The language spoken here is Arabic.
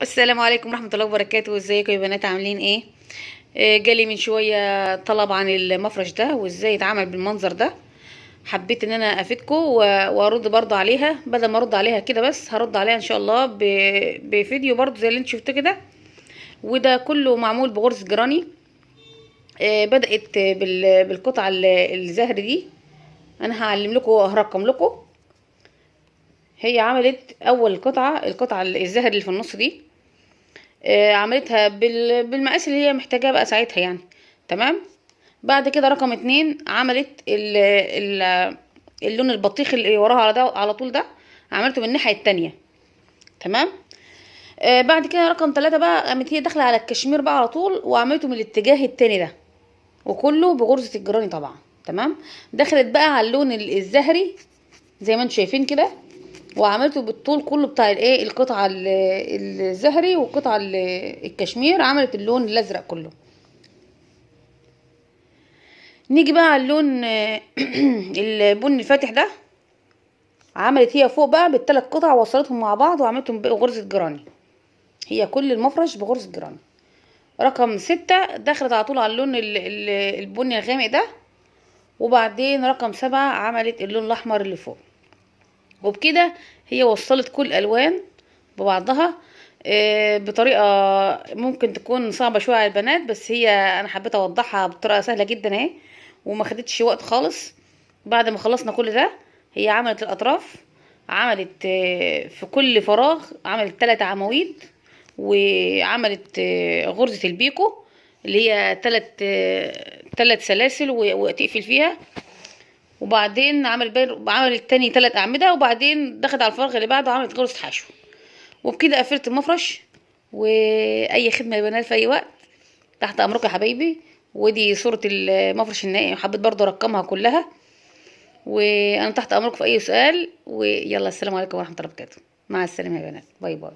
السلام عليكم ورحمة الله وبركاته. ازيكم يا بنات؟ عاملين ايه؟ جالي من شوية طلب عن المفرش ده وازاي يتعمل بالمنظر ده. حبيت ان انا افيدكم وارد برضه عليها، بدل ما ارد عليها كده بس هرد عليها ان شاء الله بفيديو برضه زي اللي انت شفتوه كده. وده كله معمول بغرزة جراني. بدأت بالقطعة الزهر دي. انا هعلم لكم وهرقم لكم. هي عملت اول القطعة الزهر اللي في النص دي. عملتها بالمقاس اللي هي محتاجاه بقى ساعتها يعني. تمام. بعد كده رقم 2 عملت اللون البطيخ اللي وراها على ده على طول ده. عملته من الناحية التانية. تمام. بعد كده رقم 3 بقى قامت هي داخلة على الكشمير بقى على طول وعملته من الاتجاه التاني ده. وكله بغرزة الجراني طبعا. تمام. دخلت بقى على اللون الزهري زي ما انتم شايفين كده. وعملته بالطول كله بتاع الايه القطعه الزهري والقطعه الكشمير، عملت اللون الازرق كله. نيجي بقى على اللون البني الفاتح ده. عملت هي فوق بقى بالثلاث قطع وصلتهم مع بعض وعملتهم بغرزه جراني. هي كل المفرش بغرزه جراني. رقم 6 دخلت على طول على اللون البني الغامق ده. وبعدين رقم 7 عملت اللون الاحمر اللي فوق. وبكده هي وصلت كل الالوان ببعضها. بطريقه ممكن تكون صعبه شويه على البنات، بس هي انا حبيت اوضحها بطريقه سهله جدا اهي. وما خدتش وقت خالص. بعد ما خلصنا كل ده هي عملت الاطراف. عملت في كل فراغ عملت 3 عواميد. وعملت غرزه البيكو اللي هي 3 سلاسل وتقفل فيها. وبعدين عملت تاني 3 اعمده، وبعدين دخلت على الفراغ اللي بعده وعملت غرزه حشو. وبكده قفلت المفرش. واي خدمه يا بنات في اي وقت تحت امركم يا حبايبي. ودي صوره المفرش النهائي، حبيت برضو ارقمها كلها. وانا تحت امركم في اي سؤال. ويلا السلام عليكم ورحمه الله وبركاته. مع السلامه يا بنات، باي باي.